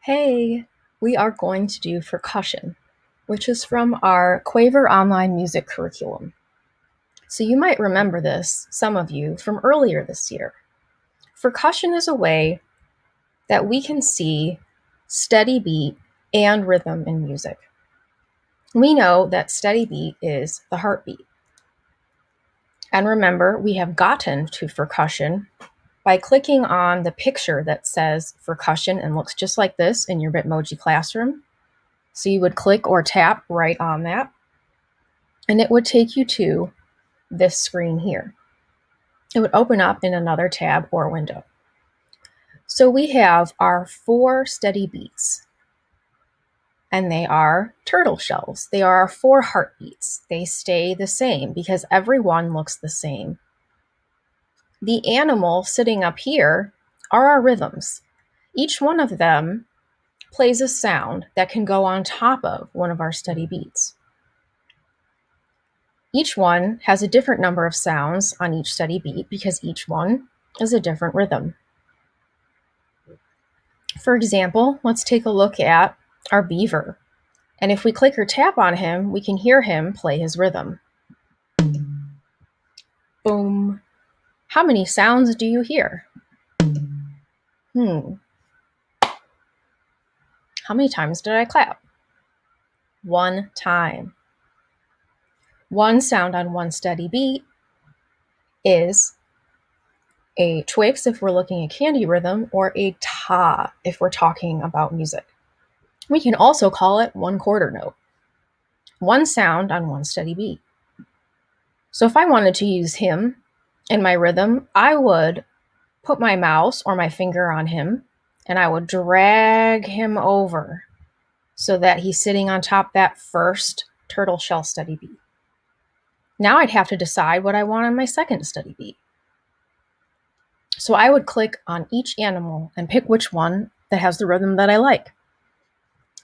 Hey, we are going to do Furcussion, which is from our Quaver online music curriculum. So you might remember this, some of you, from earlier this year. Furcussion is a way that we can see steady beat and rhythm in music. We know that steady beat is the heartbeat. And remember, we have gotten to Furcussion by clicking on the picture that says Furcussion and looks just like this in your Bitmoji classroom. So you would click or tap right on that, and it would take you to this screen here. It would open up in another tab or window. So we have our 4 steady beats, and they are turtle shells. They are our 4 heartbeats. They stay the same because every one looks the same. The animal sitting up here are our rhythms. Each one of them plays a sound that can go on top of one of our steady beats. Each one has a different number of sounds on each steady beat because each one is a different rhythm. For example, let's take a look at our beaver. And if we click or tap on him, we can hear him play his rhythm. Boom. How many sounds do you hear? How many times did I clap? 1 time. One sound on one steady beat is a Twix if we're looking at candy rhythm, or a ta if we're talking about music. We can also call it 1 quarter note. One sound on one steady beat. So if I wanted to use him in my rhythm, I would put my mouse or my finger on him and I would drag him over so that he's sitting on top that first turtle shell steady beat. Now I'd have to decide what I want on my second steady beat. So I would click on each animal and pick which one that has the rhythm that I like,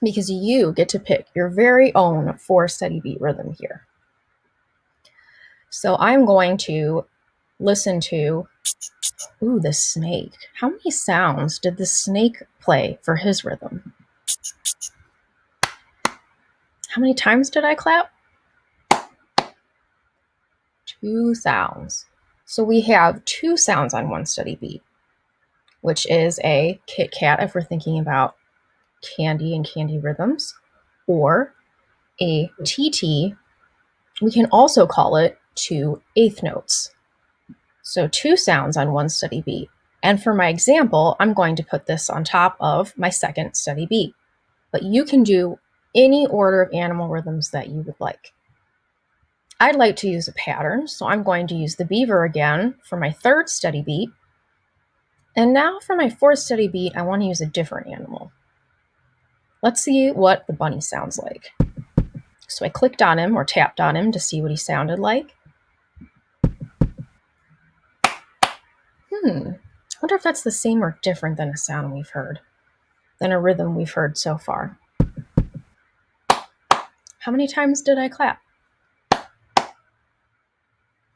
because you get to pick your very own 4 steady beat rhythm here. So I'm going to listen to, the snake. How many sounds did the snake play for his rhythm? How many times did I clap? 2 sounds. So we have 2 sounds on one steady beat, which is a Kit Kat if we're thinking about candy and candy rhythms, or a TT. We can also call it 2 eighth notes. So 2 sounds on one steady beat. And for my example, I'm going to put this on top of my second steady beat. But you can do any order of animal rhythms that you would like. I'd like to use a pattern, so I'm going to use the beaver again for my 3rd steady beat. And now for my 4th steady beat, I want to use a different animal. Let's see what the bunny sounds like. So I clicked on him or tapped on him to see what he sounded like. I wonder if that's the same or different than a sound we've heard, than a rhythm we've heard so far. How many times did I clap?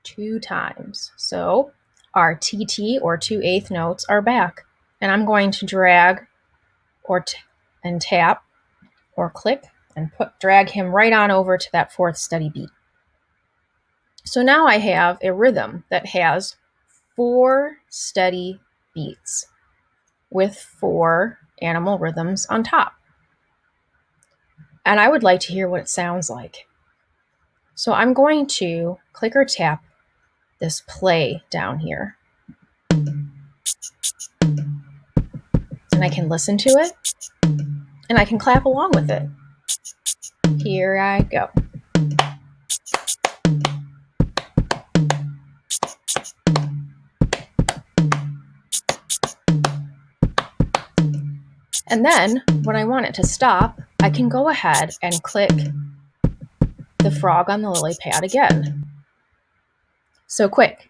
2 times. So our TT or 2 eighth notes are back. And I'm going to drag and tap or click and drag him right on over to that 4th steady beat. So now I have a rhythm that has 4 steady beats with 4 animal rhythms on top. And I would like to hear what it sounds like. So I'm going to click or tap this play down here. And I can listen to it, and I can clap along with it. Here I go. And then when I want it to stop, I can go ahead and click the frog on the lily pad again. So quick,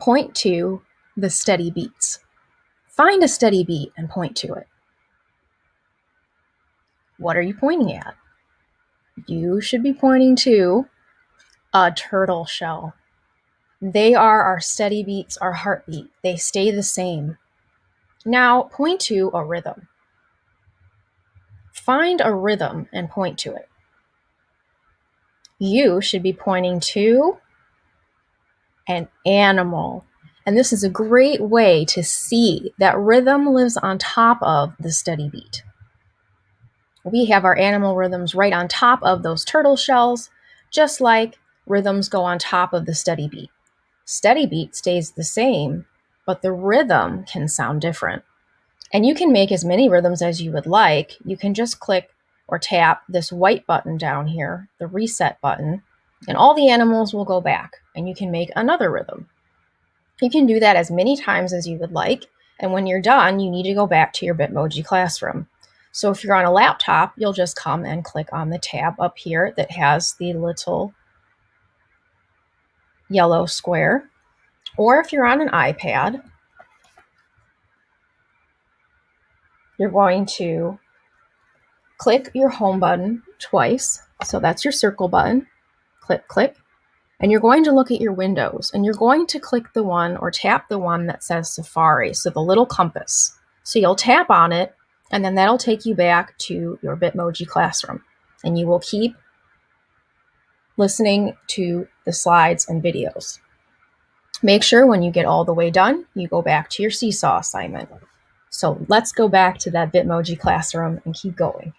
point to the steady beats. Find a steady beat and point to it. What are you pointing at? You should be pointing to a turtle shell. They are our steady beats, our heartbeat. They stay the same. Now point to a rhythm. find a rhythm and point to it. You should be pointing to an animal. And this is a great way to see that rhythm lives on top of the steady beat. We have our animal rhythms right on top of those turtle shells, just like rhythms go on top of the steady beat. Steady beat stays the same, but the rhythm can sound different. And you can make as many rhythms as you would like. You can just click or tap this white button down here, the reset button, and all the animals will go back and you can make another rhythm. You can do that as many times as you would like. And when you're done, you need to go back to your Bitmoji classroom. So if you're on a laptop, you'll just come and click on the tab up here that has the little yellow square. Or if you're on an iPad, you're going to click your home button twice. So that's your circle button. Click, click. And you're going to look at your windows and you're going to click the one or tap the one that says Safari, so the little compass. So you'll tap on it and then that'll take you back to your Bitmoji classroom. And you will keep listening to the slides and videos. Make sure when you get all the way done, you go back to your seesaw assignment. So let's go back to that Bitmoji classroom and keep going.